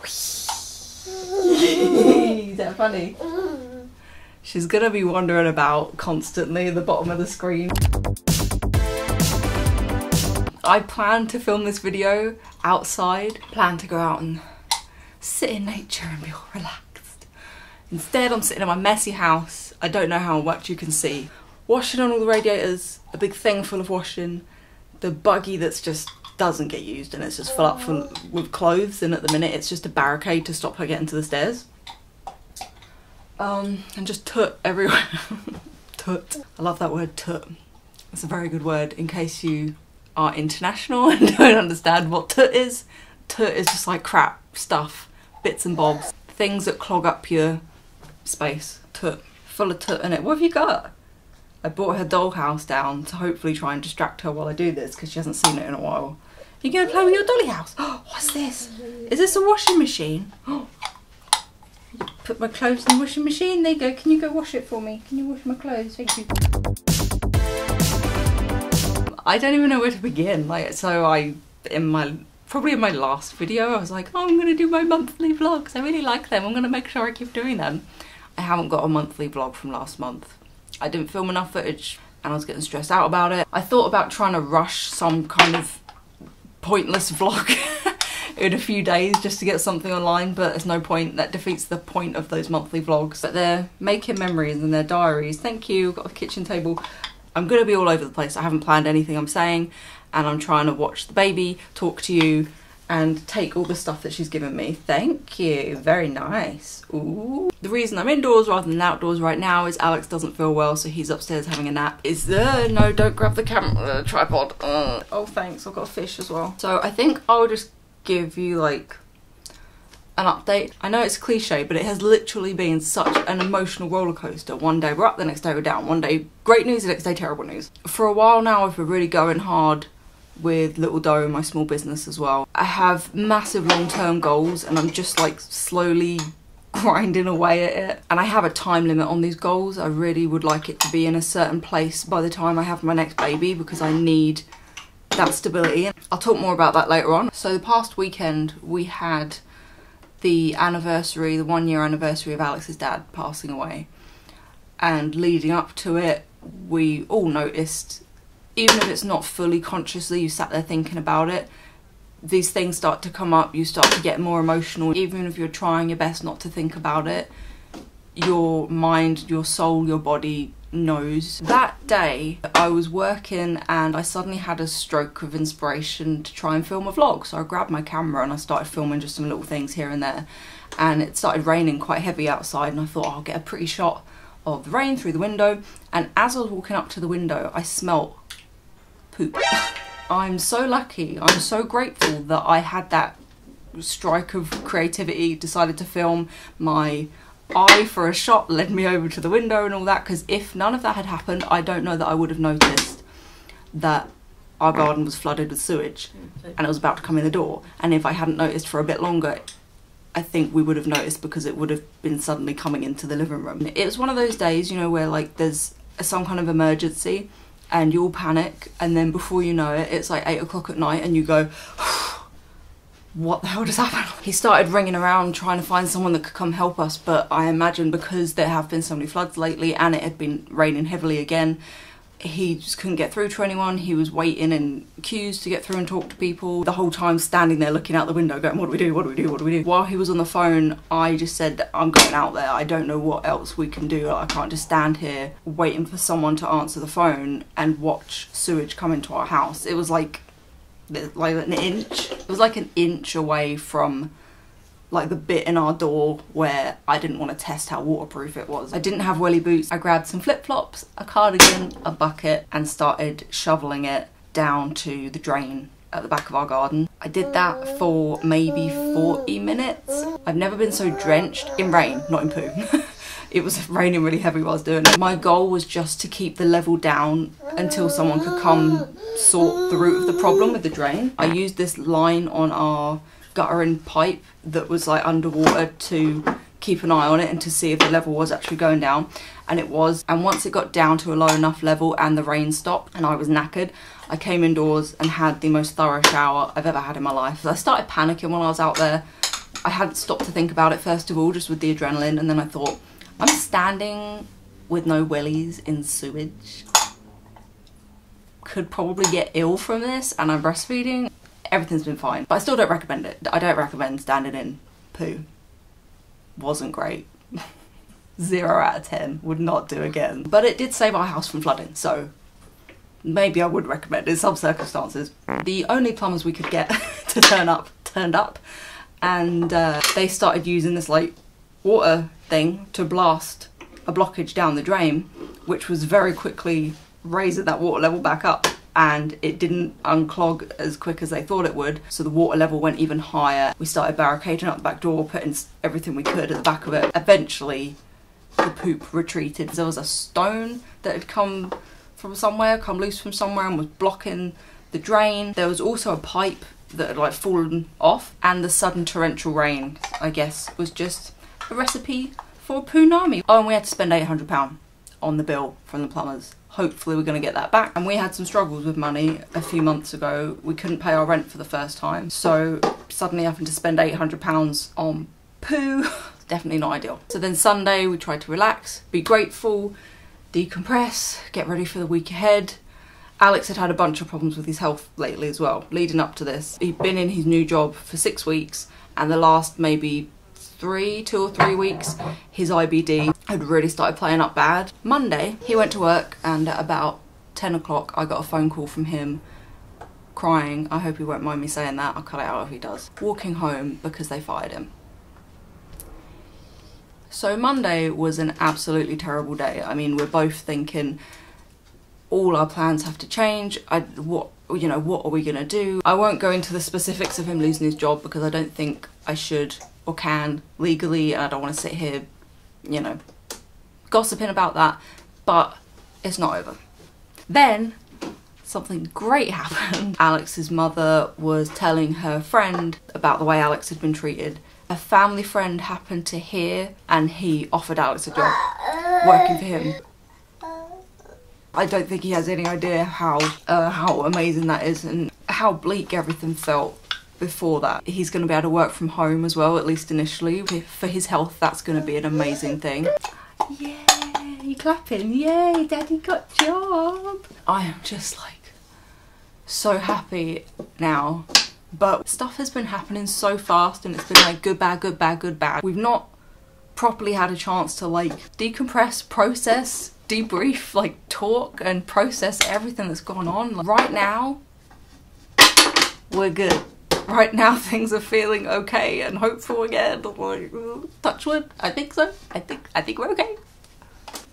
Is that funny? She's gonna be wandering about constantly at the bottom of the screen. I plan to film this video outside. Plan to go out and sit in nature and be all relaxed. Instead, I'm sitting in my messy house. I don't know how much you can see. Washing on all the radiators, a big thing full of washing. The buggy that's just doesn't get used and it's just full up with clothes, and at the minute it's just a barricade to stop her getting to the stairs. And just toot everywhere. Toot. I love that word, toot. It's a very good word in case you are international and don't understand what toot is. Toot is just like crap stuff, bits and bobs, things that clog up your space. Toot. Full of toot in it. What have you got? I brought her dollhouse down to hopefully try and distract her while I do this because she hasn't seen it in a while. You gonna play with your dolly house? Oh, what's this? Is this a washing machine? Oh, put my clothes in the washing machine. There you go. Can you go wash it for me? Can you wash my clothes? Thank you. I don't even know where to begin. Like, so probably in my last video, I was like, oh, I'm gonna do my monthly vlogs. I really like them. I'm gonna make sure I keep doing them. I haven't got a monthly vlog from last month. I didn't film enough footage and I was getting stressed out about it. I thought about trying to rush some kind of pointless vlog in a few days just to get something online, but there's no point. That defeats the point of those monthly vlogs. But they're making memories and they're diaries. Thank you. Got a kitchen table. I'm gonna be all over the place. I haven't planned anything I'm saying, and I'm trying to watch the baby, talk to you, and take all the stuff that she's given me. Thank you, very nice. Ooh. The reason I'm indoors rather than outdoors right now is Alex doesn't feel well, so he's upstairs having a nap. No, don't grab the camera, tripod. Oh thanks, I've got a fish as well. So I think I'll just give you like an update. I know it's cliche, but it has literally been such an emotional roller coaster. One day we're up, the next day we're down. One day great news, the next day terrible news. For a while now I've been really going hard with Little Dough and my small business as well. I have massive long-term goals and I'm just like slowly grinding away at it. And I have a time limit on these goals. I really would like it to be in a certain place by the time I have my next baby because I need that stability. I'll talk more about that later on. So the past weekend we had the anniversary, the 1 year anniversary of Alex's dad passing away. And leading up to it, we all noticed, even if it's not fully consciously, you sat there thinking about it, these things start to come up, you start to get more emotional. Even if you're trying your best not to think about it, your mind, your soul, your body knows. That day I was working and I suddenly had a stroke of inspiration to try and film a vlog. So I grabbed my camera and I started filming just some little things here and there. And it started raining quite heavy outside and I thought, oh, I'll get a pretty shot of the rain through the window. And as I was walking up to the window, I smelt poop. I'm so lucky, I'm so grateful that I had that strike of creativity, decided to film. My eye for a shot led me over to the window and all that, because if none of that had happened, I don't know that I would have noticed that our garden was flooded with sewage and it was about to come in the door. And if I hadn't noticed for a bit longer, I think we would have noticed because it would have been suddenly coming into the living room. It was one of those days, you know, where like there's some kind of emergency and you all panic, and then before you know it, it's like 8 o'clock at night and you go, what the hell just happened? He started ringing around trying to find someone that could come help us, but I imagine because there have been so many floods lately and it had been raining heavily again, he just couldn't get through to anyone. He was waiting in queues to get through and talk to people, the whole time standing there looking out the window going, what do we do, what do we do, what do we do? While he was on the phone, I just said, I'm going out there, I don't know what else we can do. I can't just stand here waiting for someone to answer the phone and watch sewage come into our house. It was like an inch. It was like an inch away from like the bit in our door where I didn't want to test how waterproof it was. I didn't have welly boots. I grabbed some flip-flops, a cardigan, a bucket, and started shoveling it down to the drain at the back of our garden. I did that for maybe 40 minutes. I've never been so drenched in rain, not in poo. It was raining really heavy while I was doing it. My goal was just to keep the level down until someone could come sort the root of the problem with the drain. I used this line on our guttering pipe that was like underwater to keep an eye on it and to see if the level was actually going down, and it was. And once it got down to a low enough level and the rain stopped and I was knackered, I came indoors and had the most thorough shower I've ever had in my life. I started panicking when I was out there. I hadn't stopped to think about it first of all, just with the adrenaline, and then I thought, I'm standing with no willies in sewage. Could probably get ill from this, and I'm breastfeeding. Everything's been fine, but I still don't recommend it. I don't recommend standing in poo. Wasn't great. 0 out of 10, would not do again. But it did save our house from flooding, so maybe I would recommend it in some circumstances. The only plumbers we could get to turn up turned up, and they started using this like water thing to blast a blockage down the drain, which was very quickly raising that water level back up, and it didn't unclog as quick as they thought it would, so the water level went even higher. We started barricading up the back door, putting everything we could at the back of it. Eventually the poop retreated. There was a stone that had come from somewhere, come loose from somewhere, and was blocking the drain. There was also a pipe that had like fallen off, and the sudden torrential rain, I guess, was just a recipe for a punami. Oh, and we had to spend £800 on the bill from the plumbers. Hopefully we're going to get that back. And we had some struggles with money a few months ago. We couldn't pay our rent for the first time, so suddenly having to spend £800 on poo, definitely not ideal. So then Sunday we tried to relax, be grateful, decompress, get ready for the week ahead. Alex had had a bunch of problems with his health lately as well, leading up to this. He'd been in his new job for 6 weeks, and the last maybe 2 or 3 weeks, his IBD had really started playing up bad. Monday, he went to work, and at about 10 o'clock, I got a phone call from him crying. I hope he won't mind me saying that. I'll cut it out if he does. Walking home because they fired him. So Monday was an absolutely terrible day. I mean, we're both thinking all our plans have to change. What are we gonna do? I won't go into the specifics of him losing his job because I don't think I should or can legally, and I don't want to sit here, you know, gossiping about that, but it's not over. Then something great happened. Alex's mother was telling her friend about the way Alex had been treated. A family friend happened to hear, and he offered Alex a job working for him. I don't think he has any idea how amazing that is and how bleak everything felt before that. He's going to be able to work from home as well, at least initially. For his health, that's going to be an amazing thing. Yay, you clapping? Yay, Daddy got a job. I am just like so happy now. But stuff has been happening so fast, and it's been like good, bad, good, bad, good, bad. We've not properly had a chance to like decompress, process, debrief, like talk and process everything that's gone on. Like, right now, we're good. Right now things are feeling okay and hopeful again. Like, touch wood. I think so. I think we're okay.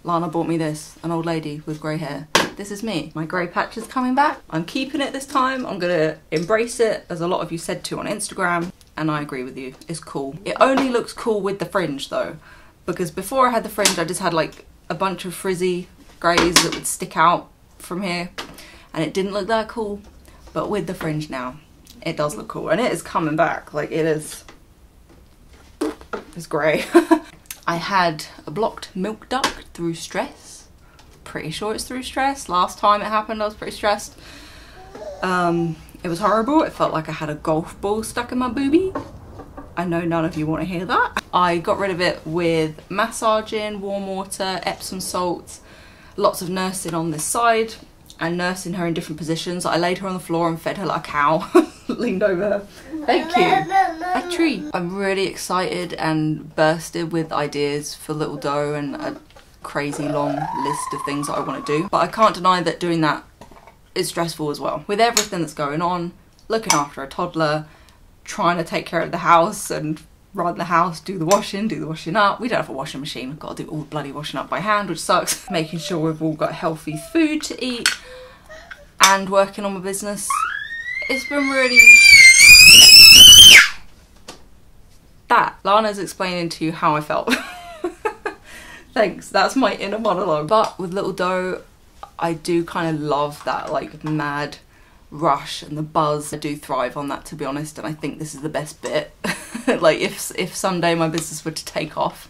Lana bought me this, an old lady with grey hair. This is me. My grey patch is coming back. I'm keeping it this time. I'm gonna embrace it, as a lot of you said to on Instagram, and I agree with you. It's cool. It only looks cool with the fringe though, because before I had the fringe, I just had like a bunch of frizzy greys that would stick out from here, and it didn't look that cool. But with the fringe now, it does look cool, and it is coming back. Like, it is. It's grey. I had a blocked milk duct through stress. Pretty sure it's through stress. Last time it happened, I was pretty stressed. It was horrible. It felt like I had a golf ball stuck in my boobie. I know none of you want to hear that. I got rid of it with massaging, warm water, Epsom salts, lots of nursing on this side, and nursing her in different positions. I laid her on the floor and fed her like a cow. Leaned over her. Thank you. A treat. I'm really excited and bursted with ideas for Little Doe and a crazy long list of things that I want to do. But I can't deny that doing that is stressful as well. With everything that's going on, looking after a toddler, trying to take care of the house and run the house, do the washing up. We don't have a washing machine. I've got to do all the bloody washing up by hand, which sucks. Making sure we've all got healthy food to eat and working on my business. It's been really... That. Lana's explaining to you how I felt. Thanks, that's my inner monologue. But with Little Doe, I do kind of love that like mad rush and the buzz. I do thrive on that, to be honest, and I think this is the best bit. Like if someday my business were to take off,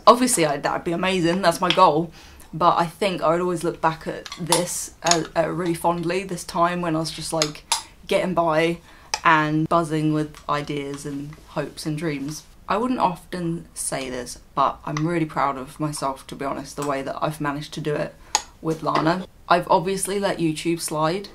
obviously that'd be amazing, that's my goal. But I think I would always look back at this really fondly, this time when I was just like getting by and buzzing with ideas and hopes and dreams. I wouldn't often say this, but I'm really proud of myself, to be honest, the way that I've managed to do it with Lana. I've obviously let YouTube slide.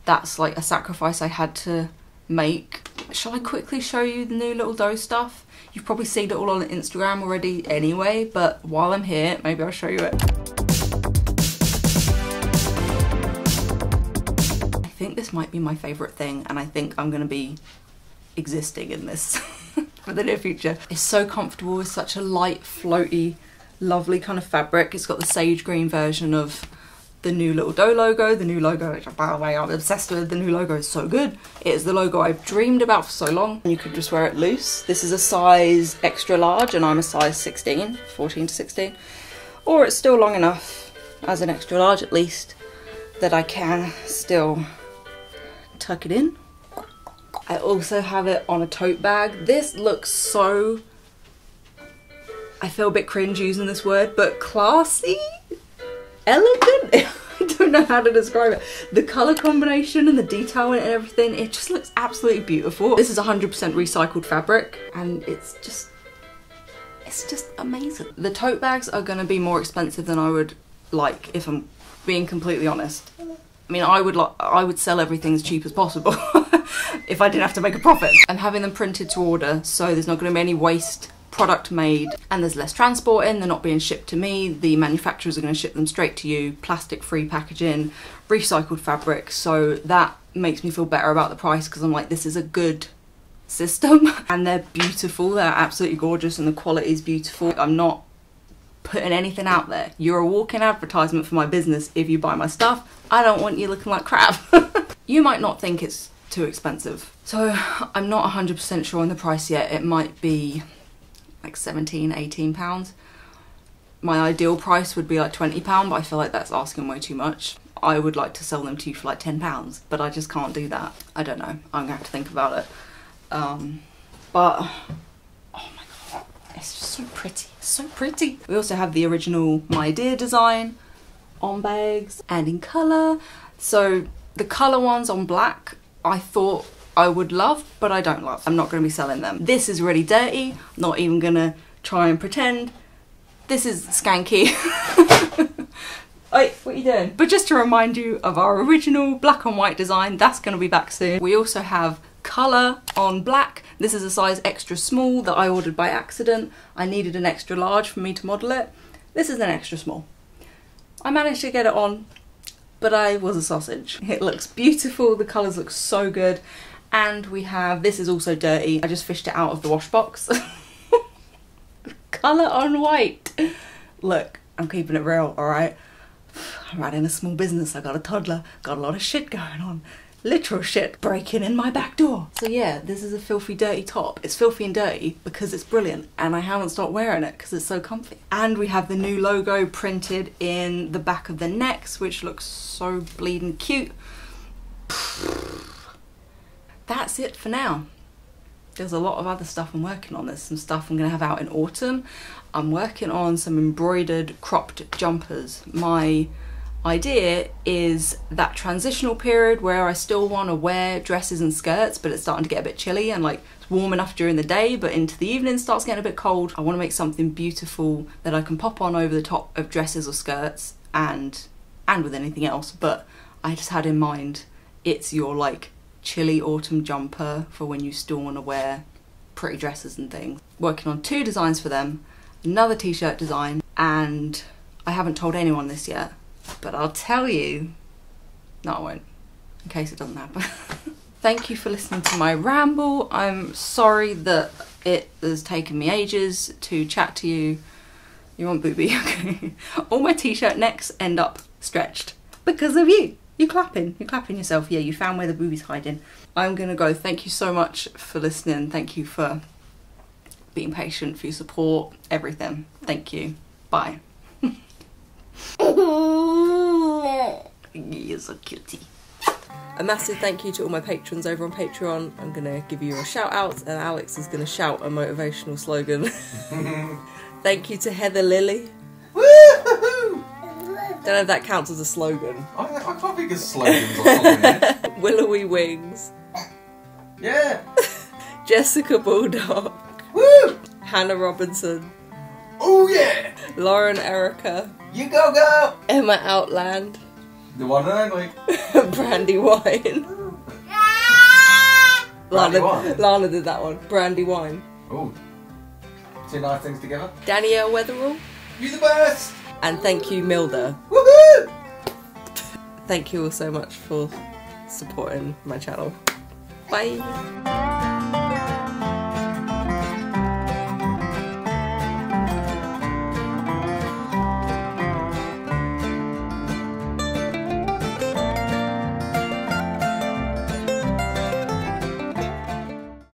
That's like a sacrifice I had to make. Shall I quickly show you the new little dough stuff? You've probably seen it all on Instagram already anyway, but while I'm here, maybe I'll show you it. I think this might be my favourite thing, and I think I'm going to be existing in this for the near future. It's so comfortable, it's such a light, floaty, lovely kind of fabric. It's got the sage green version of the new little dough logo. The new logo, which by the way I'm obsessed with. The new logo is so good. It is the logo I've dreamed about for so long. You could just wear it loose. This is a size extra large and I'm a size 16, 14 to 16. Or it's still long enough, as an extra large at least, that I can still tuck it in. I also have it on a tote bag. This looks so, I feel a bit cringe using this word, but classy? Elegant? I don't know how to describe it. The colour combination and the detail in it and everything, it just looks absolutely beautiful. This is 100% recycled fabric and it's just amazing. The tote bags are going to be more expensive than I would like, if I'm being completely honest. I mean, I would sell everything as cheap as possible if I didn't have to make a profit. I'm having them printed to order, so there's not going to be any waste product made, and there's less transporting. They're not being shipped to me. The manufacturers are going to ship them straight to you. Plastic free packaging, recycled fabric, so that makes me feel better about the price, because I'm like, this is a good system. And they're beautiful, they're absolutely gorgeous, and the quality is beautiful. I'm not putting anything out there. You're a walking advertisement for my business if you buy my stuff. I don't want you looking like crap. You might not think it's too expensive, so I'm not 100% sure on the price yet. It might be like 17, 18 pounds. My ideal price would be like 20 pound, but I feel like that's asking way too much. I would like to sell them to you for like 10 pounds, but I just can't do that. I don't know, I'm gonna have to think about it. But oh my god, it's just so pretty, so pretty. We also have the original My Dear design on bags and in colour. So the colour ones on black I thought I would love, but I don't love. I'm not going to be selling them. This is really dirty, not even going to try and pretend. This is skanky. Oi, what are you doing? But just to remind you of our original black and white design, that's going to be back soon. We also have colour on black. This is a size extra small that I ordered by accident. I needed an extra large for me to model it. This is an extra small. I managed to get it on, but I was a sausage. It looks beautiful, the colours look so good. And we have, this is also dirty. I just fished it out of the wash box. Colour on white. Look, I'm keeping it real, alright? I'm running a small business, I got a toddler, got a lot of shit going on. Literal shit breaking in my back door. So yeah, this is a filthy dirty top. It's filthy and dirty because it's brilliant and I haven't stopped wearing it because it's so comfy. And we have the new logo printed in the back of the necks, which looks so bleeding cute. That's it for now. There's a lot of other stuff I'm working on. There's some stuff I'm gonna have out in autumn. I'm working on some embroidered cropped jumpers. My idea is that transitional period where I still want to wear dresses and skirts, but it's starting to get a bit chilly and like it's warm enough during the day, but into the evening starts getting a bit cold. I want to make something beautiful that I can pop on over the top of dresses or skirts and with anything else, but I just had in mind it's your like chilly autumn jumper for when you still want to wear pretty dresses and things. Working on 2 designs for them, another t-shirt design, and I haven't told anyone this yet, but I'll tell you, no I won't, in case it doesn't happen. Thank you for listening to my ramble. I'm sorry that it has taken me ages to chat to you. You want booby? Okay. All my t-shirt necks end up stretched because of you. You're clapping yourself. Yeah, you found where the booby's hiding. I'm gonna go. Thank you so much for listening. Thank you for being patient, for your support, everything. Thank you. Bye. You're so cutie. A massive thank you to all my patrons over on Patreon. I'm going to give you a shout out and Alex is going to shout a motivational slogan. Thank you to Heather Lilly. Woo-hoo-hoo! Don't know if that counts as a slogan. I can't think of slogans or something. Willowy Wings. Yeah. Jessica Bulldog. Woo! Hannah Robinson. Oh yeah! Lauren Erica. You go! Emma Outland. The one and only. Brandy Wine. Brandy Wine? Lana did that one. Brandy Wine. Oh. Two nice things together. Danielle Weatherall. You the best! And thank you, Milda. Woohoo! Thank you all so much for supporting my channel. Bye.